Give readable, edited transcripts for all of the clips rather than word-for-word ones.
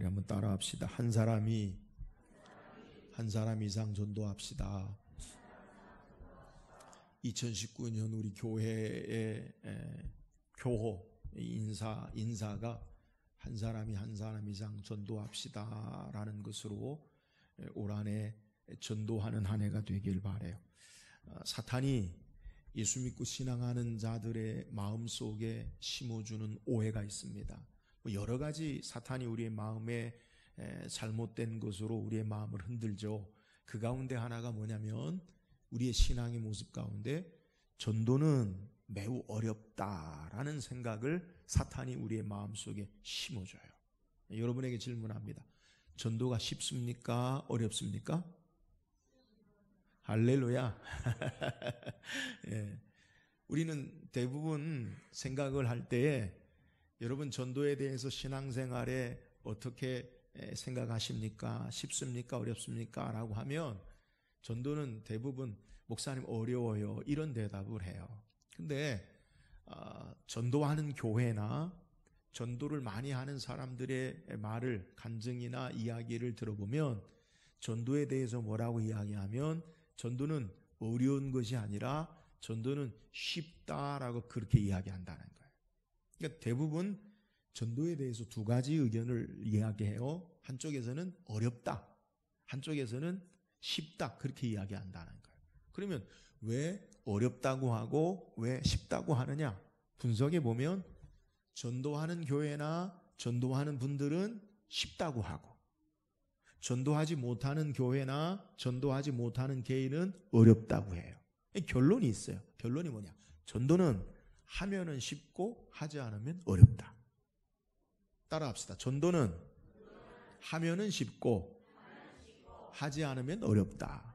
우리 한번 따라합시다. 한 사람이 한 사람 이상 전도합시다. 2019년 우리 교회의 교호 인사가 한 사람이 한 사람 이상 전도합시다 라는 것으로 올 한 해 전도하는 한 해가 되길 바라요. 사탄이 예수 믿고 신앙하는 자들의 마음속에 심어주는 오해가 있습니다. 여러 가지 사탄이 우리의 마음에 잘못된 것으로 우리의 마음을 흔들죠. 그 가운데 하나가 뭐냐면 우리의 신앙의 모습 가운데 전도는 매우 어렵다라는 생각을 사탄이 우리의 마음속에 심어줘요. 여러분에게 질문합니다. 전도가 쉽습니까? 어렵습니까? 할렐루야. 예. 우리는 대부분 생각을 할 때에 여러분 전도에 대해서 신앙생활에 어떻게 생각하십니까? 쉽습니까? 어렵습니까? 라고 하면 전도는 대부분 목사님 어려워요 이런 대답을 해요. 근데 전도하는 교회나 전도를 많이 하는 사람들의 말을 간증이나 이야기를 들어보면 전도에 대해서 뭐라고 이야기하면 전도는 어려운 것이 아니라 전도는 쉽다라고 그렇게 이야기한다는 거예요. 그러니까 대부분 전도에 대해서 두 가지 의견을 이야기해요. 한쪽에서는 어렵다, 한쪽에서는 쉽다 그렇게 이야기한다는 거예요. 그러면 왜 어렵다고 하고 왜 쉽다고 하느냐? 분석해 보면 전도하는 교회나 전도하는 분들은 쉽다고 하고 전도하지 못하는 교회나 전도하지 못하는 개인은 어렵다고 해요. 결론이 있어요. 결론이 뭐냐? 전도는 하면은 쉽고 하지 않으면 어렵다. 따라합시다. 전도는 하면은 쉽고 하지 않으면 어렵다.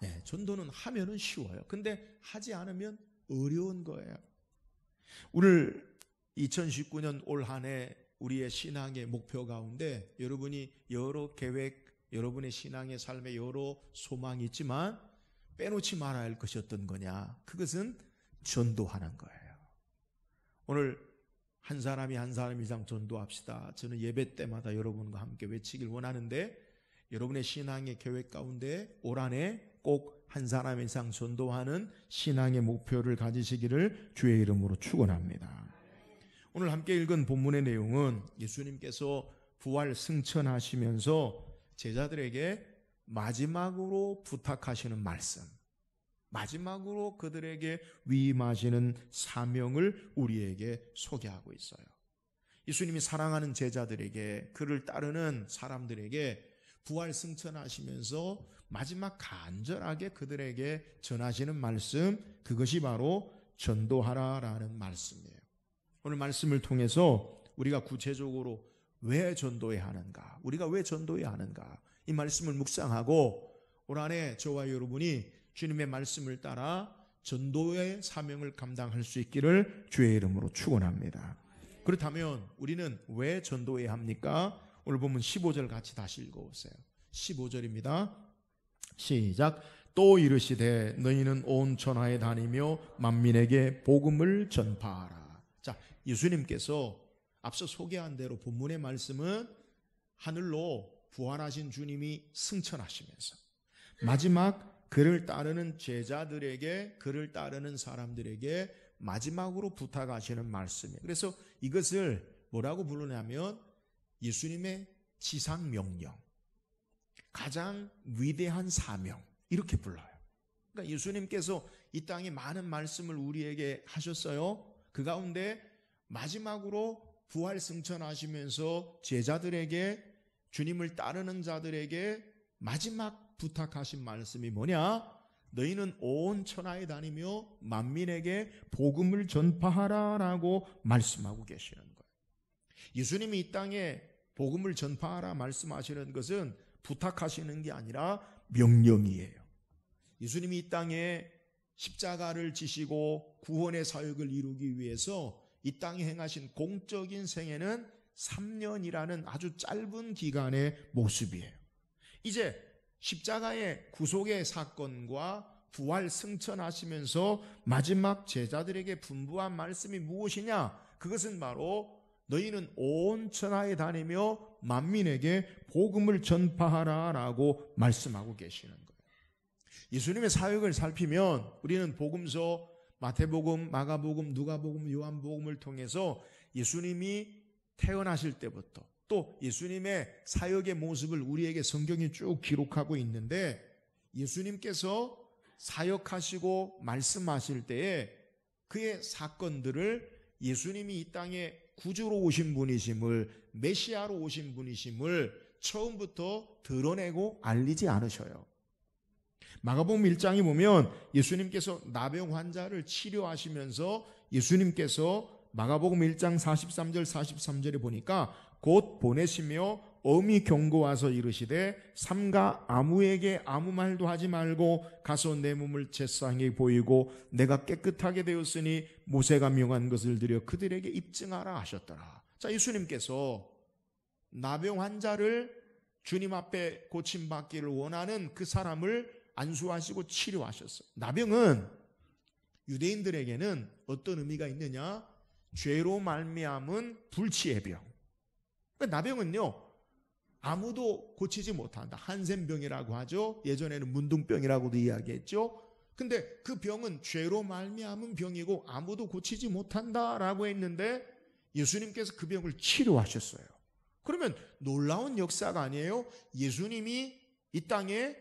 네, 전도는 하면은 쉬워요. 근데 하지 않으면 어려운 거예요. 오늘 2019년 올 한 해 우리의 신앙의 목표 가운데 여러분이 여러 계획, 여러분의 신앙의 삶에 여러 소망이 있지만 빼놓지 말아야 할 것이 어떤 거냐? 그것은 전도하는 거예요. 오늘 한 사람이 한 사람 이상 전도합시다. 저는 예배 때마다 여러분과 함께 외치길 원하는데 여러분의 신앙의 계획 가운데 올 한 해 꼭 한 사람 이상 전도하는 신앙의 목표를 가지시기를 주의 이름으로 축원합니다. 오늘 함께 읽은 본문의 내용은 예수님께서 부활 승천하시면서 제자들에게 마지막으로 부탁하시는 말씀, 마지막으로 그들에게 위임하시는 사명을 우리에게 소개하고 있어요. 예수님이 사랑하는 제자들에게, 그를 따르는 사람들에게 부활 승천하시면서 마지막 간절하게 그들에게 전하시는 말씀, 그것이 바로 전도하라라는 말씀이에요. 오늘 말씀을 통해서 우리가 구체적으로 왜 전도해야 하는가, 우리가 왜 전도해야 하는가, 이 말씀을 묵상하고 올 한 해 저와 여러분이 주님의 말씀을 따라 전도의 사명을 감당할 수 있기를 주의 이름으로 축원합니다. 그렇다면 우리는 왜 전도해야 합니까? 오늘 보면 15절 같이 다시 읽어보세요. 15절입니다. 시작. 또 이르시되 너희는 온 천하에 다니며 만민에게 복음을 전파하라. 자, 예수님께서 앞서 소개한 대로 본문의 말씀은 하늘로 부활하신 주님이 승천하시면서 마지막 그를 따르는 제자들에게, 그를 따르는 사람들에게 마지막으로 부탁하시는 말씀이에요. 그래서 이것을 뭐라고 부르냐면 예수님의 지상 명령, 가장 위대한 사명, 이렇게 불러요. 그러니까 예수님께서 이 땅에 많은 말씀을 우리에게 하셨어요. 그 가운데 마지막으로 부활 승천하시면서 제자들에게, 주님을 따르는 자들에게 마지막 부탁하신 말씀이 뭐냐? 너희는 온 천하에 다니며 만민에게 복음을 전파하라라고 말씀하고 계시는 거예요. 예수님이 이 땅에 복음을 전파하라 말씀하시는 것은 부탁하시는 게 아니라 명령이에요. 예수님이 이 땅에 십자가를 지시고 구원의 사역을 이루기 위해서 이 땅에 행하신 공적인 생애는 3년이라는 아주 짧은 기간의 모습이에요. 이제 십자가의 구속의 사건과 부활 승천하시면서 마지막 제자들에게 분부한 말씀이 무엇이냐? 그것은 바로 너희는 온 천하에 다니며 만민에게 복음을 전파하라라고 말씀하고 계시는 거예요. 예수님의 사역을 살피면 우리는 복음서 마태복음, 마가복음, 누가복음, 요한복음을 통해서 예수님이 태어나실 때부터 또 예수님의 사역의 모습을 우리에게 성경이 쭉 기록하고 있는데, 예수님께서 사역하시고 말씀하실 때에 그의 사건들을 예수님이 이 땅에 구주로 오신 분이심을, 메시아로 오신 분이심을 처음부터 드러내고 알리지 않으셔요. 마가복음 1장에 보면 예수님께서 나병 환자를 치료하시면서 예수님께서 마가복음 1장 43절 43절에 보니까 곧 보내시며 엄히 경고와서 이르시되 삼가 아무에게 아무 말도 하지 말고 가서 내 몸을 제사장에게 보이고 내가 깨끗하게 되었으니 모세가 명한 것을 드려 그들에게 입증하라 하셨더라. 자, 예수님께서 나병 환자를 주님 앞에 고침받기를 원하는 그 사람을 안수하시고 치료하셨어요. 나병은 유대인들에게는 어떤 의미가 있느냐? 죄로 말미암은 불치의 병. 나병은요, 아무도 고치지 못한다. 한센병이라고 하죠. 예전에는 문둥병이라고도 이야기했죠. 근데 그 병은 죄로 말미암은 병이고 아무도 고치지 못한다라고 했는데 예수님께서 그 병을 치료하셨어요. 그러면 놀라운 역사가 아니에요? 예수님이 이 땅에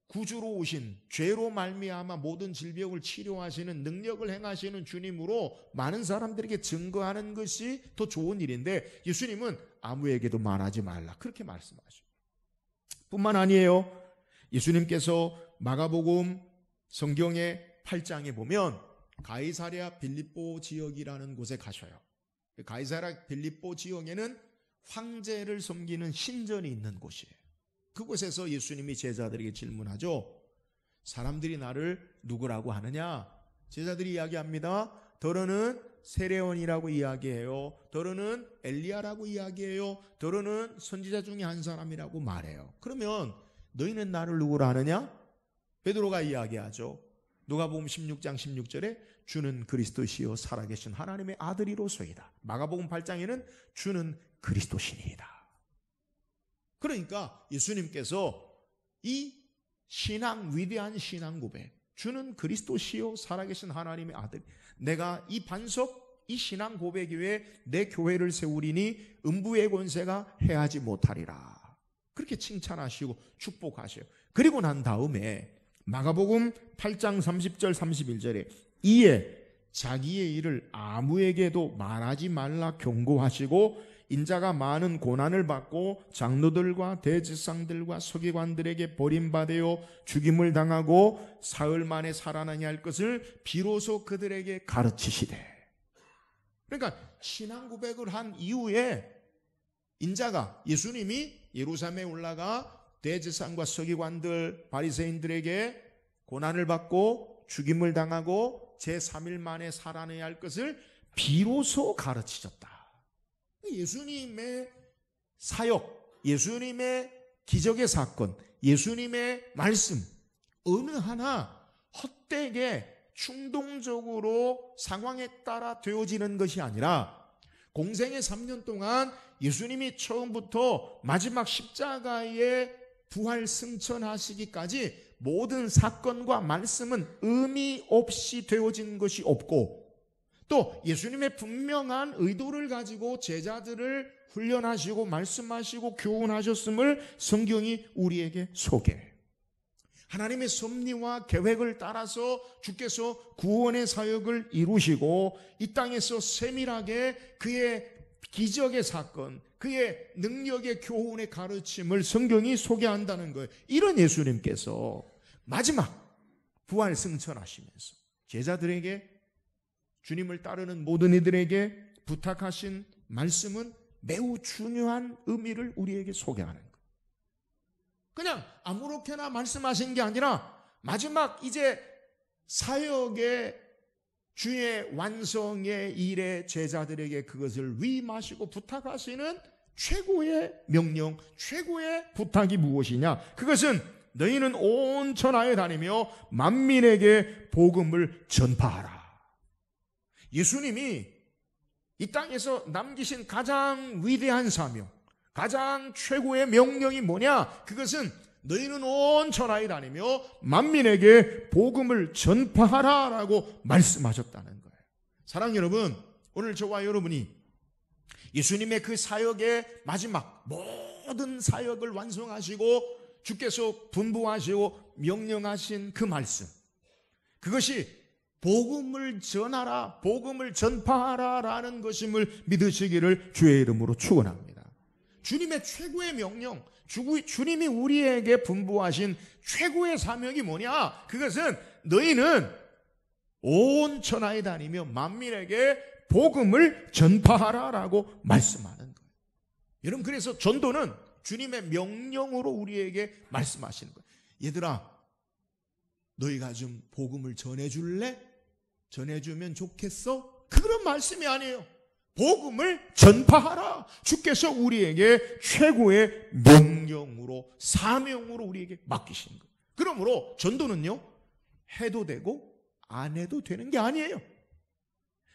구주로 오신, 죄로 말미암아 모든 질병을 치료하시는, 능력을 행하시는 주님으로 많은 사람들에게 증거하는 것이 더 좋은 일인데 예수님은 아무에게도 말하지 말라 그렇게 말씀하셔요. 뿐만 아니에요. 예수님께서 마가복음 성경의 8장에 보면 가이사랴 빌립보 지역이라는 곳에 가셔요. 가이사랴 빌립보 지역에는 황제를 섬기는 신전이 있는 곳이에요. 그곳에서 예수님이 제자들에게 질문하죠. 사람들이 나를 누구라고 하느냐? 제자들이 이야기합니다. 더러는 세례원이라고 이야기해요. 더러는 엘리야라고 이야기해요. 더러는 선지자 중에 한 사람이라고 말해요. 그러면 너희는 나를 누구라 하느냐? 베드로가 이야기하죠. 누가복음 16장 16절에 주는 그리스도시요 살아계신 하나님의 아들이로소이다. 마가복음 8장에는 주는 그리스도시니이다. 그러니까 예수님께서 이 신앙, 위대한 신앙 고백, 주는 그리스도시요 살아계신 하나님의 아들, 내가 이 반석, 이 신앙 고백 위에 내 교회를 세우리니 음부의 권세가 해하지 못하리라. 그렇게 칭찬하시고 축복하셔요. 그리고 난 다음에 마가복음 8장 30절 31절에 이에 자기의 일을 아무에게도 말하지 말라 경고하시고 인자가 많은 고난을 받고 장로들과 대제사장들과 서기관들에게 버림받아 죽임을 당하고 사흘 만에 살아나야 할 것을 비로소 그들에게 가르치시되. 그러니까 신앙 고백을 한 이후에 인자가, 예수님이 예루살렘에 올라가 대제사장과 서기관들, 바리새인들에게 고난을 받고 죽임을 당하고 제3일 만에 살아나야 할 것을 비로소 가르치셨다. 예수님의 사역, 예수님의 기적의 사건, 예수님의 말씀 어느 하나 헛되게 충동적으로 상황에 따라 되어지는 것이 아니라 공생의 3년 동안 예수님이 처음부터 마지막 십자가에 부활 승천하시기까지 모든 사건과 말씀은 의미 없이 되어진 것이 없고, 또 예수님의 분명한 의도를 가지고 제자들을 훈련하시고 말씀하시고 교훈하셨음을 성경이 우리에게 소개해요. 하나님의 섭리와 계획을 따라서 주께서 구원의 사역을 이루시고 이 땅에서 세밀하게 그의 기적의 사건, 그의 능력의 교훈의 가르침을 성경이 소개한다는 거예요. 이런 예수님께서 마지막 부활 승천하시면서 제자들에게, 주님을 따르는 모든 이들에게 부탁하신 말씀은 매우 중요한 의미를 우리에게 소개하는 거예요. 그냥 아무렇게나 말씀하신 게 아니라 마지막 이제 사역의 주의 완성의 일에 제자들에게 그것을 위임하시고 부탁하시는 최고의 명령, 최고의 부탁이 무엇이냐? 그것은 너희는 온 천하에 다니며 만민에게 복음을 전파하라. 예수님이 이 땅에서 남기신 가장 위대한 사명, 가장 최고의 명령이 뭐냐? 그것은 너희는 온 천하에 다니며 만민에게 복음을 전파하라라고 말씀하셨다는 거예요. 사랑하는 여러분, 오늘 저와 여러분이 예수님의 그 사역의 마지막 모든 사역을 완성하시고 주께서 분부하시고 명령하신 그 말씀, 그것이 복음을 전하라, 복음을 전파하라라는 것임을 믿으시기를 주의 이름으로 축원합니다. 주님의 최고의 명령, 주님이 우리에게 분부하신 최고의 사명이 뭐냐? 그것은 너희는 온 천하에 다니며 만민에게 복음을 전파하라라고 말씀하는 거예요. 여러분, 그래서 전도는 주님의 명령으로 우리에게 말씀하시는 거예요. 얘들아, 너희가 좀 복음을 전해줄래? 전해주면 좋겠어? 그런 말씀이 아니에요. 복음을 전파하라. 주께서 우리에게 최고의 명령으로, 사명으로 우리에게 맡기신 거예요. 그러므로 전도는요, 해도 되고 안 해도 되는 게 아니에요.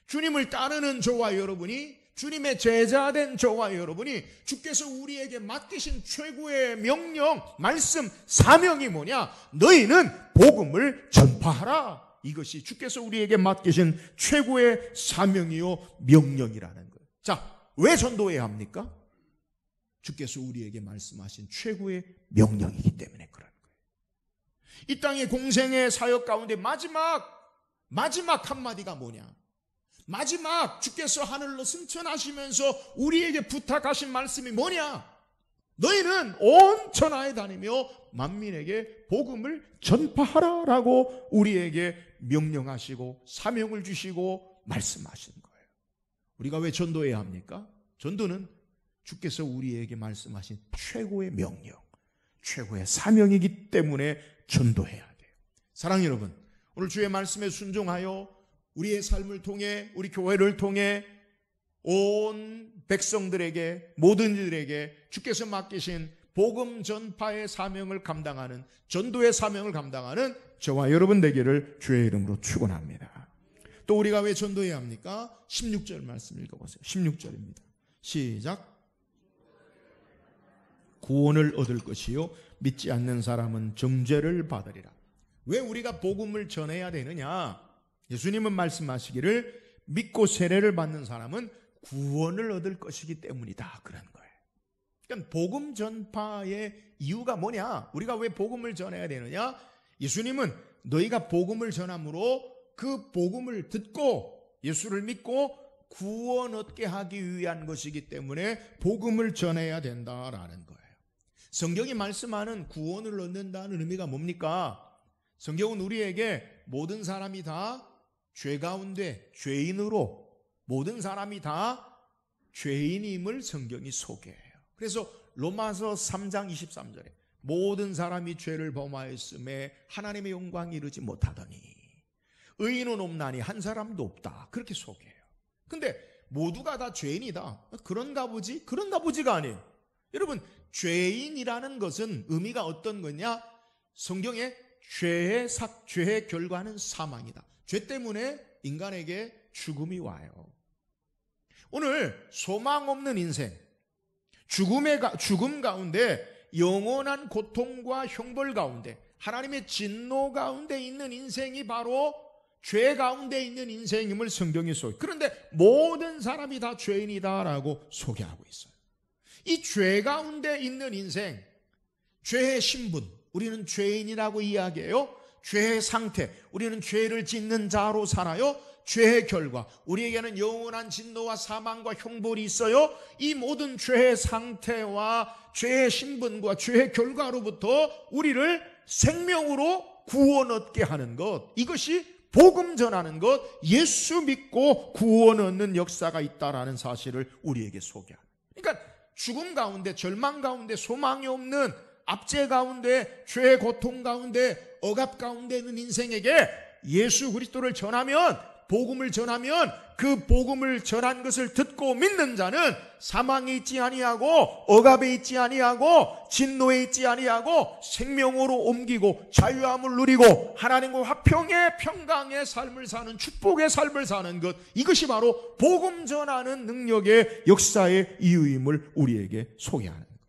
주님을 따르는 저와 여러분이, 주님의 제자된 저와 여러분이 주께서 우리에게 맡기신 최고의 명령, 말씀, 사명이 뭐냐? 너희는 복음을 전파하라. 이것이 주께서 우리에게 맡기신 최고의 사명이요 명령이라는 거예요. 자, 왜 전도해야 합니까? 주께서 우리에게 말씀하신 최고의 명령이기 때문에 그런 거예요. 이 땅의 공생의 사역 가운데 마지막 한마디가 뭐냐? 마지막 주께서 하늘로 승천하시면서 우리에게 부탁하신 말씀이 뭐냐? 너희는 온 천하에 다니며 만민에게 복음을 전파하라라고 우리에게 명령하시고 사명을 주시고 말씀하신 거예요. 우리가 왜 전도해야 합니까? 전도는 주께서 우리에게 말씀하신 최고의 명령, 최고의 사명이기 때문에 전도해야 돼요. 사랑하는 여러분, 오늘 주의 말씀에 순종하여 우리의 삶을 통해, 우리 교회를 통해 온 백성들에게, 모든 이들에게 주께서 맡기신 복음 전파의 사명을 감당하는, 전도의 사명을 감당하는 저와 여러분 되기를 주의 이름으로 축원합니다. 또 우리가 왜 전도해야 합니까? 16절 말씀 읽어보세요. 16절입니다. 시작. 구원을 얻을 것이요 믿지 않는 사람은 정죄를 받으리라. 왜 우리가 복음을 전해야 되느냐? 예수님은 말씀하시기를 믿고 세례를 받는 사람은 구원을 얻을 것이기 때문이다, 그런 거예요. 그러니까 복음 전파의 이유가 뭐냐? 우리가 왜 복음을 전해야 되느냐? 예수님은 너희가 복음을 전함으로 그 복음을 듣고 예수를 믿고 구원 얻게 하기 위한 것이기 때문에 복음을 전해야 된다라는 거예요. 성경이 말씀하는 구원을 얻는다는 의미가 뭡니까? 성경은 우리에게 모든 사람이 다 죄 가운데 죄인으로, 모든 사람이 다 죄인임을 성경이 소개해요. 그래서 로마서 3장 23절에 모든 사람이 죄를 범하였음에 하나님의 영광에 이르지 못하더니 의인은 없나니 한 사람도 없다, 그렇게 소개해요. 근데 모두가 다 죄인이다, 그런가 보지? 그런가 보지가 아니에요. 여러분, 죄인이라는 것은 의미가 어떤 거냐? 성경에 죄의 결과는 사망이다. 죄 때문에 인간에게 죽음이 와요. 오늘 소망 없는 인생, 죽음 가운데, 영원한 고통과 형벌 가운데, 하나님의 진노 가운데 있는 인생이 바로 죄 가운데 있는 인생임을 성경이 소개해요. 그런데 모든 사람이 다 죄인이다라고 소개하고 있어요. 이 죄 가운데 있는 인생, 죄의 신분, 우리는 죄인이라고 이야기해요. 죄의 상태, 우리는 죄를 짓는 자로 살아요. 죄의 결과, 우리에게는 영원한 진노와 사망과 형벌이 있어요. 이 모든 죄의 상태와 죄의 신분과 죄의 결과로부터 우리를 생명으로 구원 얻게 하는 것, 이것이 복음 전하는 것, 예수 믿고 구원 얻는 역사가 있다라는 사실을 우리에게 소개합니다. 그러니까 죽음 가운데, 절망 가운데, 소망이 없는 압제 가운데, 죄의 고통 가운데, 억압 가운데 있는 인생에게 예수 그리스도를 전하면 복음을 전하면 그 복음을 전한 것을 듣고 믿는 자는 사망에 있지 아니하고 억압에 있지 아니하고 진노에 있지 아니하고 생명으로 옮기고 자유함을 누리고 하나님과 화평의 평강의 삶을 사는 축복의 삶을 사는 것, 이것이 바로 복음 전하는 능력의 역사의 이유임을 우리에게 소개하는 거예요.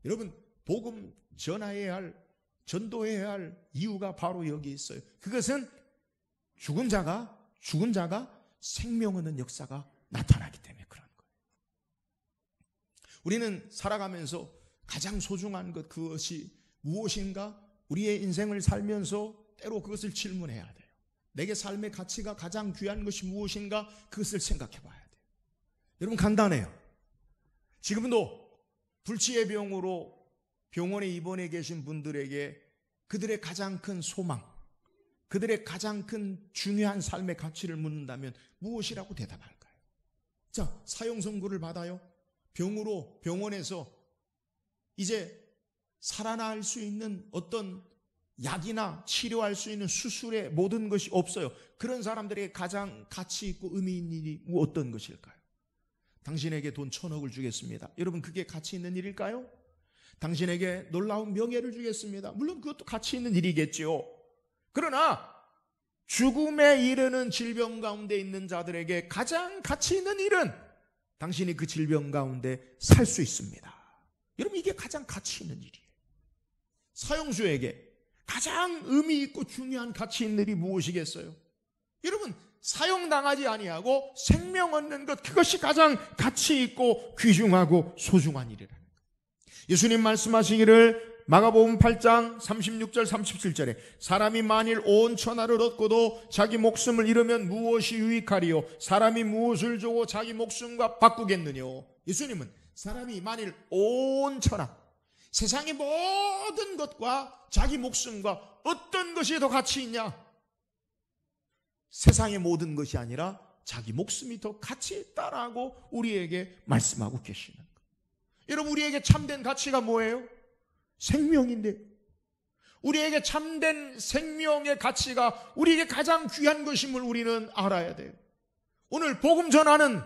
여러분, 복음 전해야 할, 전도해야 할 이유가 바로 여기 있어요. 그것은 죽은 자가 생명 얻는 역사가 나타나기 때문에 그런 거예요. 우리는 살아가면서 가장 소중한 것, 그것이 무엇인가? 우리의 인생을 살면서 때로 그것을 질문해야 돼요. 내게 삶의 가치가 가장 귀한 것이 무엇인가? 그것을 생각해 봐야 돼요. 여러분, 간단해요. 지금도 불치의 병으로 병원에 입원해 계신 분들에게 그들의 가장 큰 소망, 그들의 가장 큰 중요한 삶의 가치를 묻는다면 무엇이라고 대답할까요? 자, 사형 선고를 받아요. 병원에서 이제 살아날 수 있는 어떤 약이나 치료할 수 있는 수술의 모든 것이 없어요. 그런 사람들에게 가장 가치 있고 의미 있는 일이 어떤 것일까요? 당신에게 돈 1,000억을 주겠습니다. 여러분, 그게 가치 있는 일일까요? 당신에게 놀라운 명예를 주겠습니다. 물론 그것도 가치 있는 일이겠지요. 그러나 죽음에 이르는 질병 가운데 있는 자들에게 가장 가치 있는 일은 당신이 그 질병 가운데 살 수 있습니다. 여러분, 이게 가장 가치 있는 일이에요. 사형수에게 가장 의미 있고 중요한 가치 있는 일이 무엇이겠어요? 여러분, 사형당하지 아니하고 생명 얻는 것, 그것이 가장 가치 있고 귀중하고 소중한 일이라는 거예요. 예수님 말씀하시기를 마가복음 8장 36절 37절에 사람이 만일 온 천하를 얻고도 자기 목숨을 잃으면 무엇이 유익하리요? 사람이 무엇을 주고 자기 목숨과 바꾸겠느뇨? 예수님은 사람이 만일 온 천하, 세상의 모든 것과 자기 목숨과 어떤 것이 더 가치 있냐? 세상의 모든 것이 아니라 자기 목숨이 더 가치 있다라고 우리에게 말씀하고 계시는 거예요. 여러분, 우리에게 참된 가치가 뭐예요? 생명인데, 우리에게 참된 생명의 가치가 우리에게 가장 귀한 것임을 우리는 알아야 돼요. 오늘 복음 전하는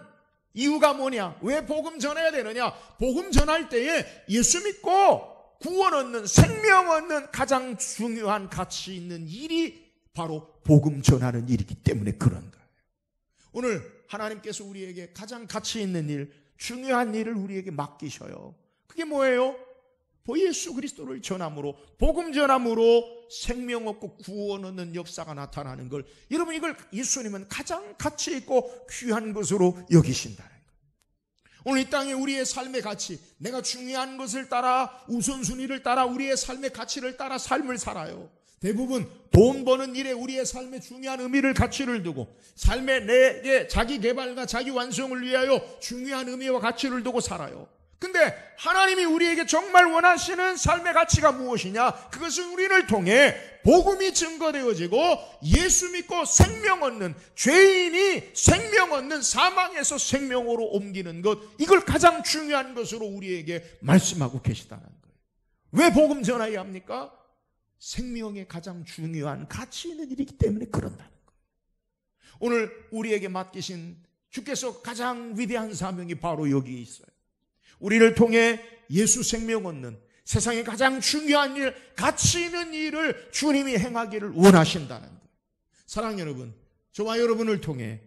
이유가 뭐냐? 왜 복음 전해야 되느냐? 복음 전할 때에 예수 믿고 구원 얻는, 생명 얻는 가장 중요한 가치 있는 일이 바로 복음 전하는 일이기 때문에 그런 거예요. 오늘 하나님께서 우리에게 가장 가치 있는 일, 중요한 일을 우리에게 맡기셔요. 그게 뭐예요? 예수 그리스도를 전함으로, 복음 전함으로 생명 얻고 구원 얻는 역사가 나타나는 걸, 여러분, 이걸 예수님은 가장 가치 있고 귀한 것으로 여기신다는 거예요. 오늘 이 땅에 우리의 삶의 가치, 내가 중요한 것을 따라, 우선순위를 따라, 우리의 삶의 가치를 따라 삶을 살아요. 대부분 돈 버는 일에 우리의 삶의 중요한 의미를, 가치를 두고, 삶의 내게 자기 개발과 자기 완성을 위하여 중요한 의미와 가치를 두고 살아요. 근데 하나님이 우리에게 정말 원하시는 삶의 가치가 무엇이냐? 그것은 우리를 통해 복음이 증거되어지고 예수 믿고 생명 얻는, 죄인이 생명 얻는, 사망에서 생명으로 옮기는 것, 이걸 가장 중요한 것으로 우리에게 말씀하고 계시다는 거예요. 왜 복음 전해야 합니까? 생명의 가장 중요한 가치 있는 일이기 때문에 그런다는 거예요. 오늘 우리에게 맡기신 주께서 가장 위대한 사명이 바로 여기 있어요. 우리를 통해 예수 생명 얻는, 세상의 가장 중요한 일, 가치 있는 일을 주님이 행하기를 원하신다는 거예요. 사랑하는 여러분, 저와 여러분을 통해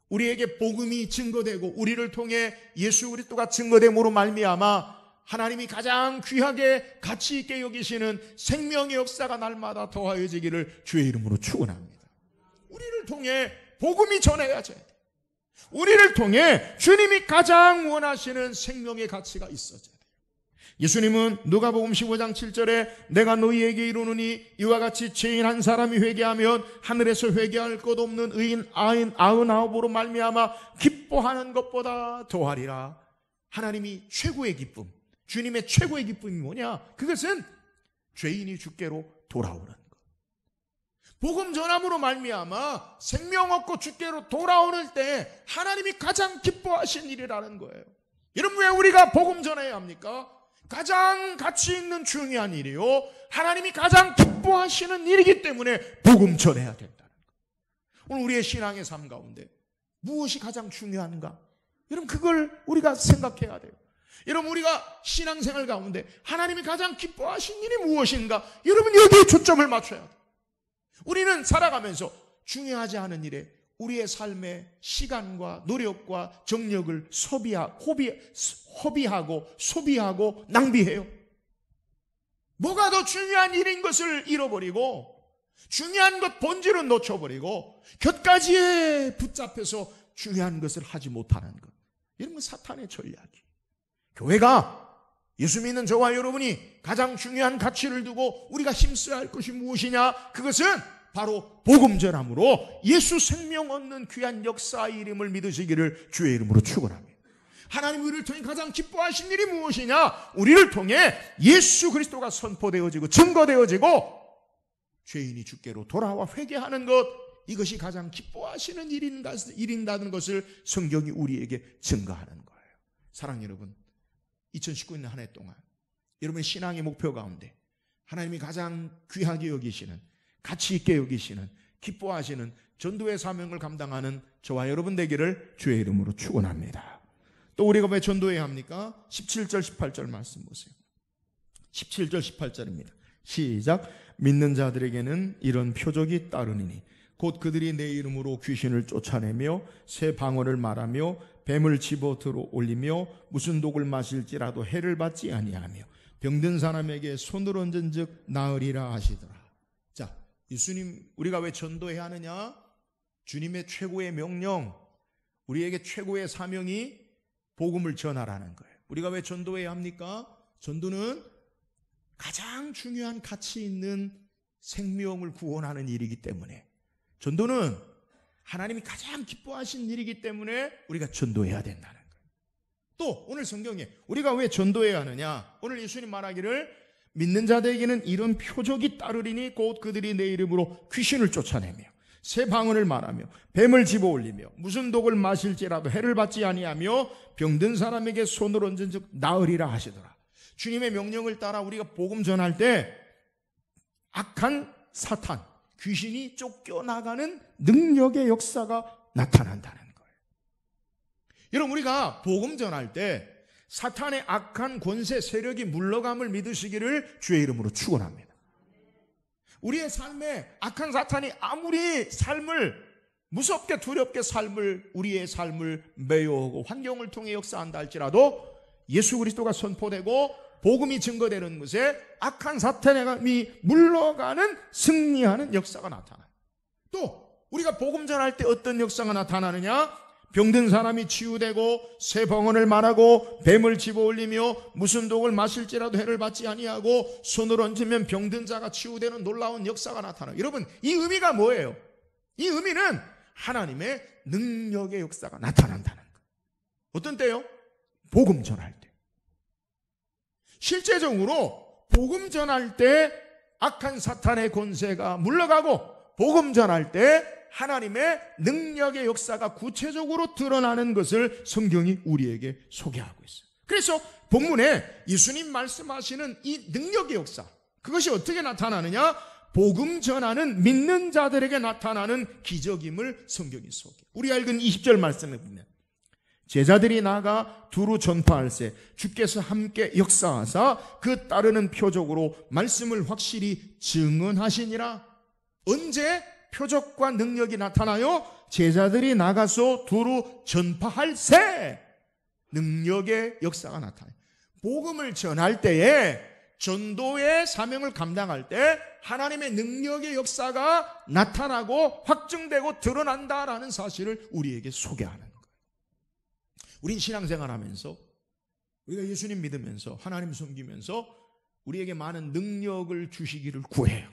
우리에게 복음이 증거되고 우리를 통해 예수 그리스도가 증거됨으로 말미암아 하나님이 가장 귀하게 가치 있게 여기시는 생명의 역사가 날마다 더하여지기를 주의 이름으로 축원합니다. 우리를 통해 복음이 전해야죠. 우리를 통해 주님이 가장 원하시는 생명의 가치가 있어져야 돼요. 예수님은 누가복음 15장 7절에 내가 너희에게 이르노니 이와 같이 죄인 한 사람이 회개하면 하늘에서 회개할 것 없는 의인 99으로 말미암아 기뻐하는 것보다 더하리라. 하나님이 최고의 기쁨, 주님의 최고의 기쁨이 뭐냐? 그것은 죄인이 주께로 돌아오는 것. 복음 전함으로 말미암아 생명 얻고 주께로 돌아오는 때 하나님이 가장 기뻐하신 일이라는 거예요. 여러분, 왜 우리가 복음 전해야 합니까? 가장 가치 있는 중요한 일이요, 하나님이 가장 기뻐하시는 일이기 때문에 복음 전해야 된다는 거예요. 오늘 우리의 신앙의 삶 가운데 무엇이 가장 중요한가? 여러분, 그걸 우리가 생각해야 돼요. 여러분, 우리가 신앙생활 가운데 하나님이 가장 기뻐하신 일이 무엇인가? 여러분, 여기에 초점을 맞춰야 돼요. 우리는 살아가면서 중요하지 않은 일에 우리의 삶의 시간과 노력과 정력을 허비하고 소비하고 낭비해요. 뭐가 더 중요한 일인 것을 잃어버리고 중요한 것 본질은 놓쳐버리고 곁가지에 붙잡혀서 중요한 것을 하지 못하는 것, 이런 건 사탄의 전략이에요. 교회가, 예수 믿는 저와 여러분이 가장 중요한 가치를 두고 우리가 힘써야 할 것이 무엇이냐? 그것은 바로 복음 전함으로 예수 생명 얻는 귀한 역사의 이름을 믿으시기를 주의 이름으로 축원합니다. 하나님 우리를 통해 가장 기뻐하신 일이 무엇이냐? 우리를 통해 예수 그리스도가 선포되어지고 증거되어지고 죄인이 주께로 돌아와 회개하는 것, 이것이 가장 기뻐하시는 일인다는 것을 성경이 우리에게 증거하는 거예요. 사랑하는 여러분, 2019년 한 해 동안 여러분의 신앙의 목표 가운데 하나님이 가장 귀하게 여기시는, 가치 있게 여기시는, 기뻐하시는 전도의 사명을 감당하는 저와 여러분 되기를 주의 이름으로 축원합니다. 또 우리가 왜 전도해야 합니까? 17절 18절 말씀 보세요. 17절 18절입니다. 시작. 믿는 자들에게는 이런 표적이 따르니니 곧 그들이 내 이름으로 귀신을 쫓아내며 새 방언을 말하며 뱀을 집어 들어 올리며 무슨 독을 마실지라도 해를 받지 아니하며 병든 사람에게 손을 얹은 즉 나으리라 하시더라. 자, 예수님, 우리가 왜 전도해야 하느냐? 주님의 최고의 명령, 우리에게 최고의 사명이 복음을 전하라는 거예요. 우리가 왜 전도해야 합니까? 전도는 가장 중요한 가치 있는 생명을 구원하는 일이기 때문에, 전도는 하나님이 가장 기뻐하신 일이기 때문에 우리가 전도해야 된다는 거예요. 또 오늘 성경에 우리가 왜 전도해야 하느냐? 오늘 예수님 말하기를 믿는 자들에게는 이런 표적이 따르리니 곧 그들이 내 이름으로 귀신을 쫓아내며 새 방언을 말하며 뱀을 집어 올리며 무슨 독을 마실지라도 해를 받지 아니하며 병든 사람에게 손을 얹은 즉 나으리라 하시더라. 주님의 명령을 따라 우리가 복음 전할 때 악한 사탄, 귀신이 쫓겨나가는 능력의 역사가 나타난다는 거예요. 여러분, 우리가 복음 전할 때 사탄의 악한 권세 세력이 물러감을 믿으시기를 주의 이름으로 축원합니다. 우리의 삶에 악한 사탄이 아무리 삶을 무섭게 두렵게 우리의 삶을 메워오고 환경을 통해 역사한다 할지라도 예수 그리스도가 선포되고 복음이 증거되는 것에 악한 사탄이 물러가는, 승리하는 역사가 나타나요. 또 우리가 복음 전할 때 어떤 역사가 나타나느냐? 병든 사람이 치유되고 새 방언을 말하고 뱀을 집어올리며 무슨 독을 마실지라도 해를 받지 아니하고 손을 얹으면 병든 자가 치유되는 놀라운 역사가 나타나요. 여러분, 이 의미가 뭐예요? 이 의미는 하나님의 능력의 역사가 나타난다는 거예요. 어떤 때요? 복음 전할 때. 실제적으로 복음 전할 때 악한 사탄의 권세가 물러가고 복음 전할 때 하나님의 능력의 역사가 구체적으로 드러나는 것을 성경이 우리에게 소개하고 있어요. 그래서 본문에 예수님 말씀하시는 이 능력의 역사, 그것이 어떻게 나타나느냐? 복음 전하는 믿는 자들에게 나타나는 기적임을 성경이 소개해요. 우리가 읽은 20절 말씀에 보면 제자들이 나가 두루 전파할세 주께서 함께 역사하사 그 따르는 표적으로 말씀을 확실히 증언하시니라. 언제 표적과 능력이 나타나요? 제자들이 나가서 두루 전파할세 능력의 역사가 나타나요. 복음을 전할 때에, 전도의 사명을 감당할 때 하나님의 능력의 역사가 나타나고 확증되고 드러난다라는 사실을 우리에게 소개하는 거예요. 우린 신앙생활하면서, 우리가 예수님 믿으면서, 하나님 섬기면서 우리에게 많은 능력을 주시기를 구해요.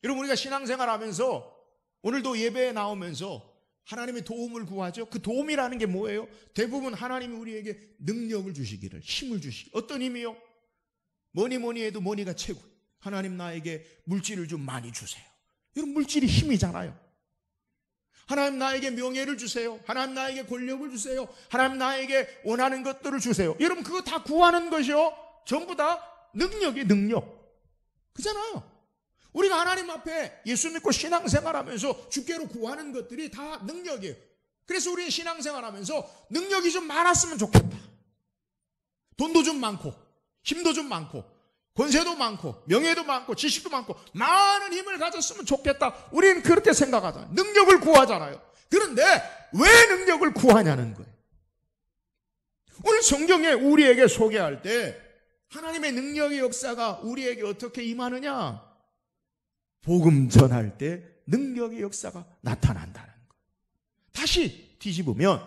여러분, 우리가 신앙생활하면서 오늘도 예배에 나오면서 하나님의 도움을 구하죠. 그 도움이라는 게 뭐예요? 대부분 하나님이 우리에게 능력을 주시기를, 힘을 주시기. 어떤 힘이요? 뭐니 해도 뭐니가 최고. 하나님 나에게 물질을 좀 많이 주세요. 여러분, 물질이 힘이잖아요. 하나님 나에게 명예를 주세요. 하나님 나에게 권력을 주세요. 하나님 나에게 원하는 것들을 주세요. 여러분, 그거 다 구하는 것이요, 전부 다 능력이 능력. 그잖아요. 우리가 하나님 앞에 예수 믿고 신앙생활하면서 주께로 구하는 것들이 다 능력이에요. 그래서 우리 신앙생활하면서 능력이 좀 많았으면 좋겠다. 돈도 좀 많고 힘도 좀 많고 권세도 많고 명예도 많고 지식도 많고 많은 힘을 가졌으면 좋겠다. 우리는 그렇게 생각하잖아요. 능력을 구하잖아요. 그런데 왜 능력을 구하냐는 거예요. 오늘 성경에 우리에게 소개할 때 하나님의 능력의 역사가 우리에게 어떻게 임하느냐? 복음 전할 때 능력의 역사가 나타난다는 거예요. 다시 뒤집으면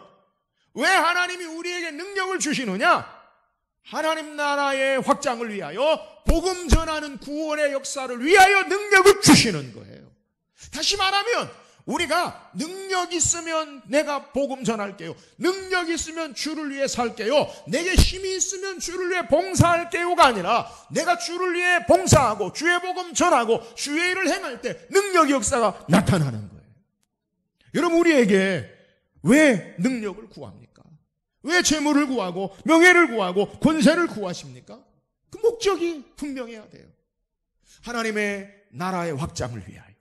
왜 하나님이 우리에게 능력을 주시느냐? 하나님 나라의 확장을 위하여 복음 전하는 구원의 역사를 위하여 능력을 주시는 거예요. 다시 말하면 우리가 능력 있으면 내가 복음 전할게요. 능력 있으면 주를 위해 살게요. 내게 힘이 있으면 주를 위해 봉사할게요가 아니라 내가 주를 위해 봉사하고 주의 복음 전하고 주의 일을 행할 때 능력의 역사가 나타나는 거예요. 여러분, 우리에게 왜 능력을 구합니까? 왜 재물을 구하고 명예를 구하고 권세를 구하십니까? 그 목적이 분명해야 돼요. 하나님의 나라의 확장을 위하여,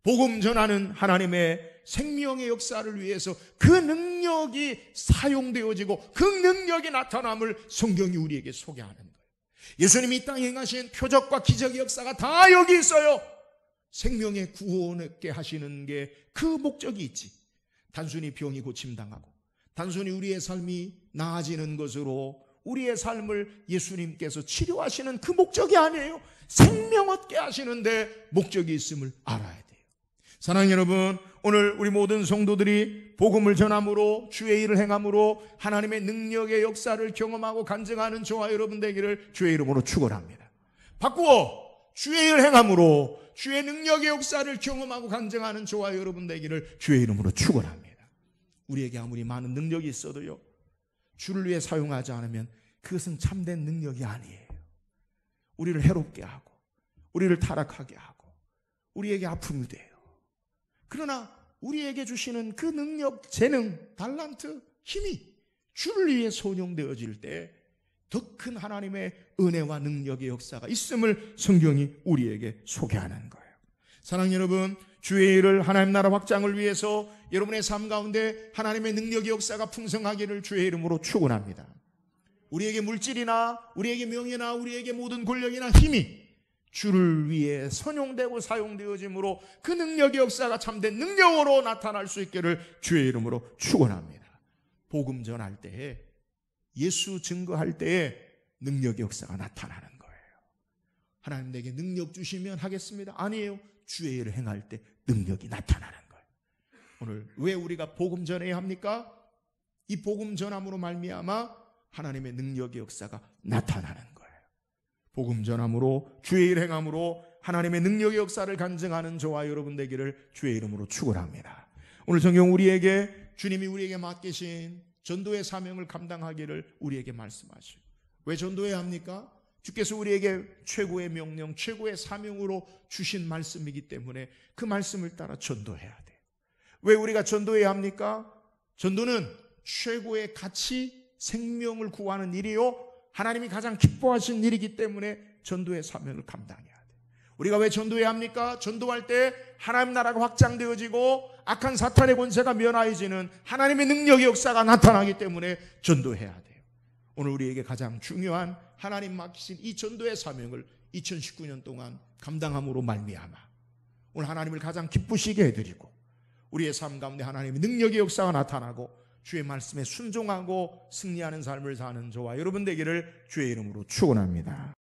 복음 전하는 하나님의 생명의 역사를 위해서 그 능력이 사용되어지고 그 능력이 나타남을 성경이 우리에게 소개하는 거예요. 예수님이 이 땅에 행하신 표적과 기적의 역사가 다 여기 있어요. 생명의 구원하게 하시는 게 그 목적이 있지. 단순히 병이 고침당하고 단순히 우리의 삶이 나아지는 것으로 우리의 삶을 예수님께서 치료하시는 그 목적이 아니에요. 생명 얻게 하시는데 목적이 있음을 알아야 돼요. 사랑하는 여러분, 오늘 우리 모든 성도들이 복음을 전함으로 주의 일을 행함으로 하나님의 능력의 역사를 경험하고 간증하는 저와 여러분 되기를 주의 이름으로 축원합니다. 바꾸어 주의 일을 행함으로 주의 능력의 역사를 경험하고 간증하는 저와 여러분 되기를 주의 이름으로 축원합니다. 우리에게 아무리 많은 능력이 있어도요, 주를 위해 사용하지 않으면 그것은 참된 능력이 아니에요. 우리를 해롭게 하고 우리를 타락하게 하고 우리에게 아픔이 돼요. 그러나 우리에게 주시는 그 능력, 재능, 달란트, 힘이 주를 위해 선용되어질 때 더 큰 하나님의 은혜와 능력의 역사가 있음을 성경이 우리에게 소개하는 거예요. 사랑하는 여러분, 주의 일을 하나님 나라 확장을 위해서 여러분의 삶 가운데 하나님의 능력의 역사가 풍성하기를 주의 이름으로 축원합니다. 우리에게 물질이나 우리에게 명예나 우리에게 모든 권력이나 힘이 주를 위해 선용되고 사용되어짐으로 그 능력의 역사가 참된 능력으로 나타날 수 있기를 주의 이름으로 축원합니다. 복음 전할 때에, 예수 증거할 때에 능력의 역사가 나타나는 거예요. 하나님 내게 능력 주시면 하겠습니다. 아니에요. 주의 일을 행할 때 능력이 나타나는 거예요. 오늘 왜 우리가 복음 전해야 합니까? 이 복음 전함으로 말미암아 하나님의 능력의 역사가 나타나는 거예요. 복음 전함으로 주의 일 행함으로 하나님의 능력의 역사를 간증하는 저와 여러분 되기를 주의 이름으로 축원합니다. 오늘 성경 우리에게 주님이 우리에게 맡기신 전도의 사명을 감당하기를 우리에게 말씀하시고, 왜 전도해야 합니까? 주께서 우리에게 최고의 명령, 최고의 사명으로 주신 말씀이기 때문에 그 말씀을 따라 전도해야 돼요. 왜 우리가 전도해야 합니까? 전도는 최고의 가치, 생명을 구하는 일이요, 하나님이 가장 기뻐하시는 일이기 때문에 전도의 사명을 감당해야 돼요. 우리가 왜 전도해야 합니까? 전도할 때 하나님 나라가 확장되어지고 악한 사탄의 권세가 면하여지는 하나님의 능력의 역사가 나타나기 때문에 전도해야 돼요. 오늘 우리에게 가장 중요한 하나님 맡기신 이 전도의 사명을 2019년 동안 감당함으로 말미암아 오늘 하나님을 가장 기쁘시게 해드리고 우리의 삶 가운데 하나님의 능력의 역사가 나타나고 주의 말씀에 순종하고 승리하는 삶을 사는 저와 여러분 되기를 주의 이름으로 축원합니다.